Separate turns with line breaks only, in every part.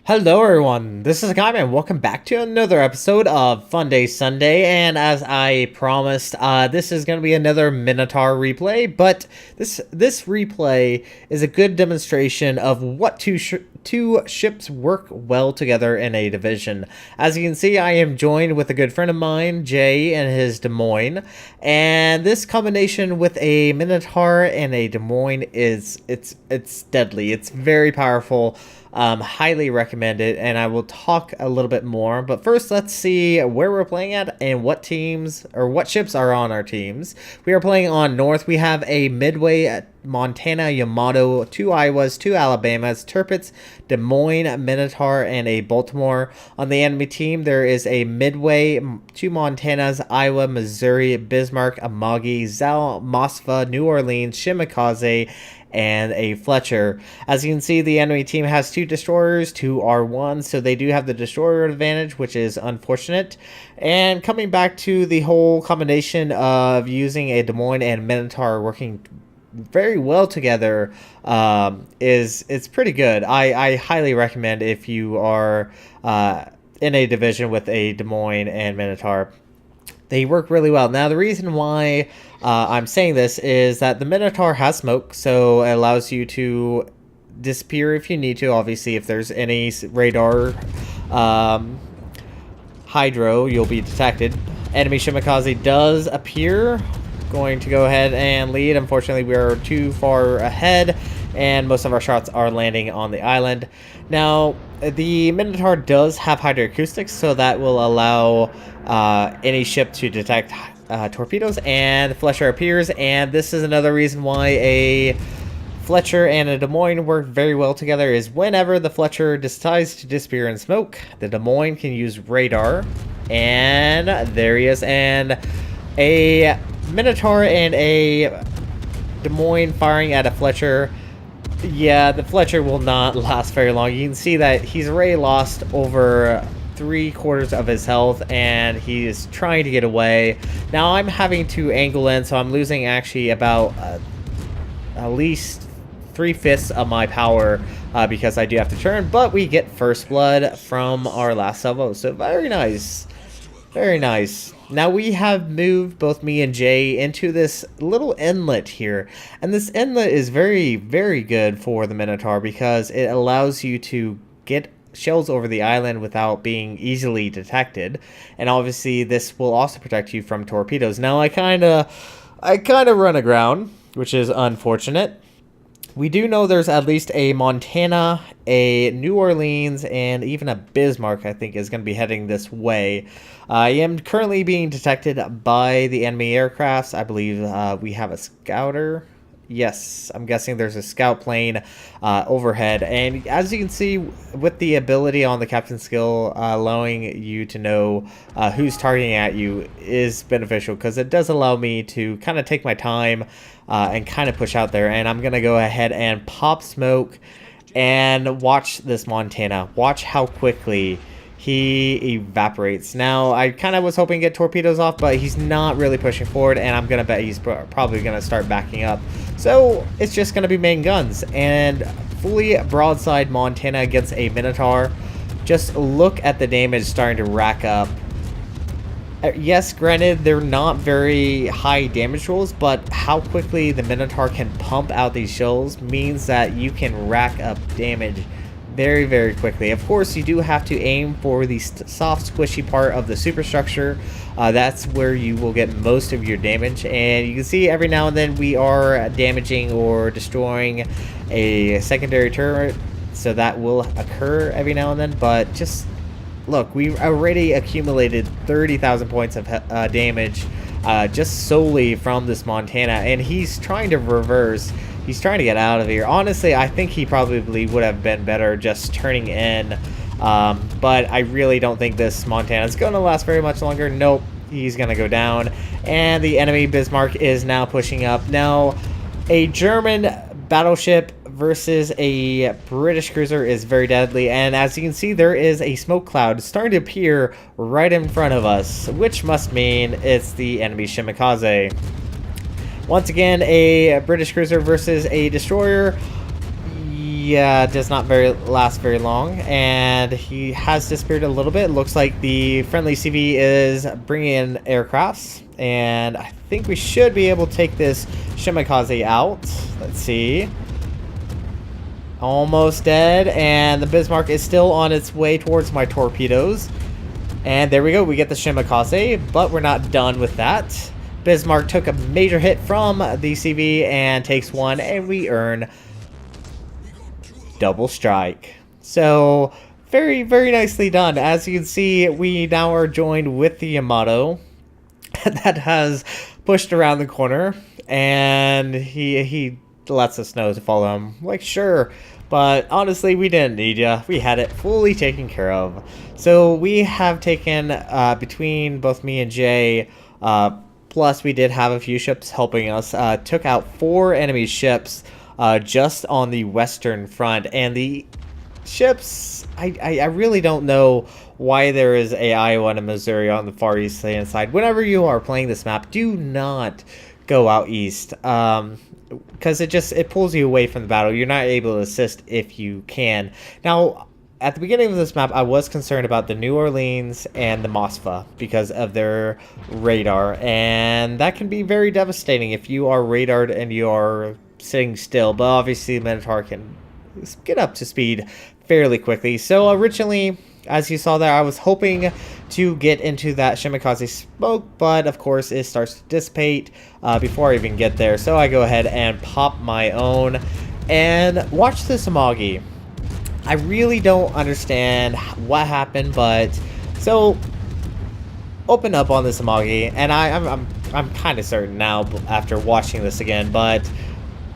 Hello everyone, this is Hakaym and welcome back to another episode of Funday Sunday, and as I promised, this is going to be another Minotaur replay, but this replay is a good demonstration of what two ships work well together in a division. As you can see, I am joined with a good friend of mine, Jay, and his Des Moines, and this combination with a Minotaur and a Des Moines it's deadly. It's very powerful. Highly recommend it, and I will talk a little bit more. But first, let's see where we're playing at and what teams or what ships are on our teams. We are playing on North. We have a Midway at Montana, Yamato, 2 Iowas, 2 Alabamas, Tirpitz, Des Moines, Minotaur, and a Baltimore. On the enemy team, there is a Midway, 2 Montanas, Iowa, Missouri, Bismarck, Amagi, Zal, Moskva, New Orleans, Shimakaze, and a Fletcher. As you can see, the enemy team has 2 destroyers, 2 R1s, so they do have the destroyer advantage, which is unfortunate. And coming back to the whole combination of using a Des Moines and Minotaur working very well together, it's pretty good. I highly recommend if you are in a division with a Des Moines and Minotaur. They work really well. Now, the reason why I'm saying this is that the Minotaur has smoke, so it allows you to disappear if you need to. Obviously, if there's any radar hydro, you'll be detected. Enemy Shimakaze does appear. Going to go ahead and lead. Unfortunately, we are too far ahead, and most of our shots are landing on the island. Now, the Minotaur does have hydroacoustics, so that will allow any ship to detect torpedoes, and Fletcher appears, and this is another reason why a Fletcher and a Des Moines work very well together, is whenever the Fletcher decides to disappear in smoke, the Des Moines can use radar, and there he is, and a Minotaur and a Des Moines firing at a Fletcher. Yeah, the Fletcher will not last very long. You can see that he's already lost over 3/4 of his health, and he is trying to get away. Now I'm having to angle in, so I'm losing actually about at least 3/5 of my power because I do have to turn, but we get first blood from our last salvo, so very nice. Very nice. Now we have moved, both me and Jay, into this little inlet here. And this inlet is very, very good for the Minotaur because it allows you to get shells over the island without being easily detected. And obviously this will also protect you from torpedoes. Now I kind of run aground, which is unfortunate. We do know there's at least a Montana, a New Orleans, and even a Bismarck, I think, is going to be heading this way. I am currently being detected by the enemy aircrafts. I believe we have a scouter. Yes, I'm guessing there's a scout plane overhead. And as you can see, with the ability on the captain skill, allowing you to know who's targeting at you is beneficial because it does allow me to kind of take my time and kind of push out there. And I'm going to go ahead and pop smoke and watch this Montana. Watch how quickly he evaporates. Now, I kind of was hoping to get torpedoes off, but he's not really pushing forward, and I'm going to bet he's probably going to start backing up. So, it's just going to be main guns. And fully broadside Montana against a Minotaur. Just look at the damage starting to rack up. Yes, granted, they're not very high damage rolls, but how quickly the Minotaur can pump out these shells means that you can rack up damage very, very quickly. Of course, you do have to aim for the soft, squishy part of the superstructure. That's where you will get most of your damage. And you can see every now and then we are damaging or destroying a secondary turret. So that will occur every now and then. But just look, we've already accumulated 30,000 points of damage just solely from this Montana. And he's trying to reverse. He's trying to get out of here. Honestly, I think he probably would have been better just turning in. But I really don't think this Montana is going to last very much longer. Nope, he's going to go down. And the enemy Bismarck is now pushing up. Now, a German battleship versus a British cruiser is very deadly. And as you can see, there is a smoke cloud starting to appear right in front of us, which must mean it's the enemy Shimakaze. Once again, a British cruiser versus a destroyer. he does not last very long, and he has disappeared a little bit. It looks like the friendly CV is bringing in aircrafts, and I think we should be able to take this Shimakaze out. Let's see. Almost dead, and the Bismarck is still on its way towards my torpedoes. And there we go, we get the Shimakaze, but we're not done with that. Bismarck took a major hit from the CV and takes one, and we earn double strike. So very, very nicely done. As you can see, we now are joined with the Yamato that has pushed around the corner, and he lets us know to follow him. Like, sure, but honestly, we didn't need ya. We had it fully taken care of. So we have taken, between both me and Jay, plus we did have a few ships helping us, took out 4 enemy ships just on the western front. And the ships, I really don't know why there is a Iowa and a Missouri on the far east side. Whenever you are playing this map, do not go out east. Because it pulls you away from the battle. You're not able to assist if you can. Now, at the beginning of this map, I was concerned about the New Orleans and the Moskva because of their radar, and that can be very devastating if you are radared and you are sitting still. But obviously, Minotaur can get up to speed fairly quickly. So originally, as you saw there, I was hoping to get into that Shimakaze smoke, but of course it starts to dissipate before I even get there. So I go ahead and pop my own and watch this Amagi. I really don't understand what happened, but so open up on this Amagi, and I'm kind of certain now after watching this again, but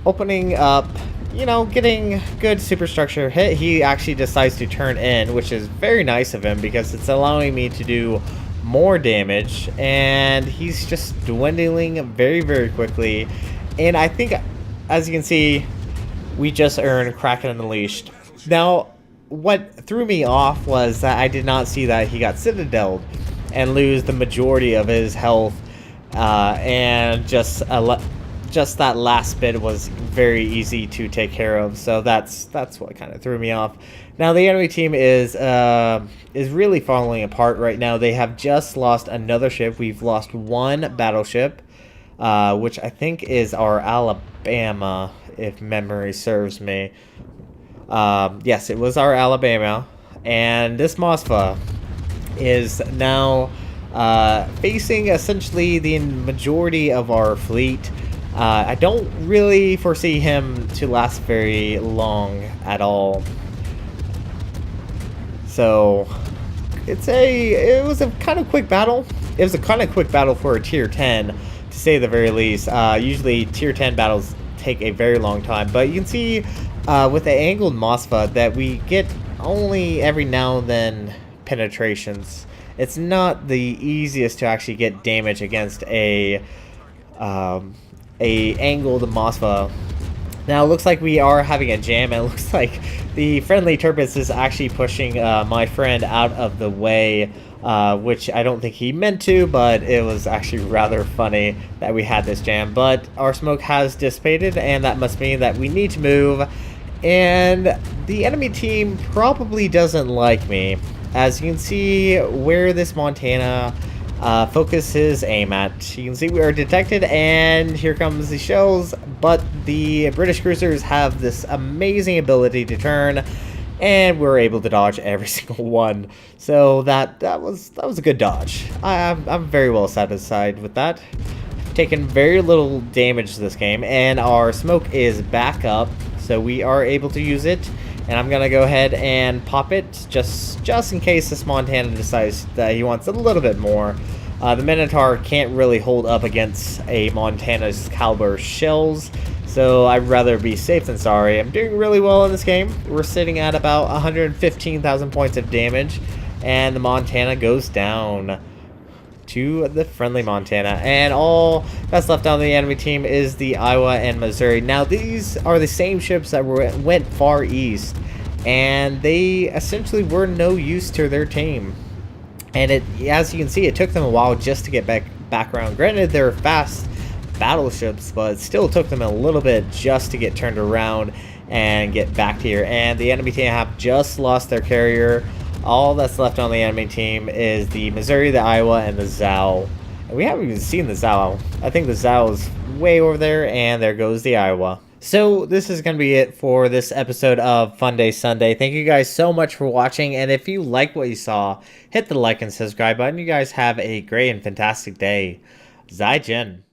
opening up, you know, getting good superstructure hit, he actually decides to turn in, which is very nice of him because it's allowing me to do more damage, and he's just dwindling very, very quickly. And I think, as you can see, we just earned Kraken Unleashed. Now, what threw me off was that I did not see that he got citadeled and lose the majority of his health, and just that last bit was very easy to take care of. So that's what kind of threw me off. Now the enemy team is really falling apart right now. They have just lost another ship. We've lost 1 battleship, which I think is our Alabama, if memory serves me. Yes, it was our Alabama, and this Moskva is now facing essentially the majority of our fleet. I don't really foresee him to last very long at all. So it was a kind of quick battle. It was a kind of quick battle for a tier 10, to say the very least. Usually tier 10 battles take a very long time, but you can see with the angled Moskva that we get only every now and then penetrations. It's not the easiest to actually get damage against a angled Moskva. Now it looks like we are having a jam, and it looks like the friendly Turbis is actually pushing my friend out of the way, which I don't think he meant to, but it was actually rather funny that we had this jam. But our smoke has dissipated, and that must mean that we need to move, and the enemy team probably doesn't like me. As you can see where this Montana focuses aim at, you can see we are detected, and here comes the shells, but the British cruisers have this amazing ability to turn, and we're able to dodge every single one. So that was a good dodge. I'm very well satisfied with that. Taken very little damage this game, and our smoke is back up, so we are able to use it. And I'm gonna go ahead and pop it just in case this Montana decides that he wants a little bit more. The Minotaur can't really hold up against a Montana's caliber shells, so I'd rather be safe than sorry. I'm doing really well in this game. We're sitting at about 115,000 points of damage, and the Montana goes down to the friendly Montana, and all that's left on the enemy team is the Iowa and Missouri. Now these are the same ships that went far east, and they essentially were no use to their team, and as you can see, it took them a while just to get back around. Granted, they're fast battleships, but it still took them a little bit just to get turned around, and get back here. And the enemy team have just lost their carrier. All that's left on the enemy team is the Missouri, the Iowa, and the Zao. And we haven't even seen the Zao. I think the Zao is way over there, and there goes the Iowa. So this is going to be it for this episode of Funday Sunday. Thank you guys so much for watching, and if you like what you saw, hit the like and subscribe button. You guys have a great and fantastic day. Zai Jin.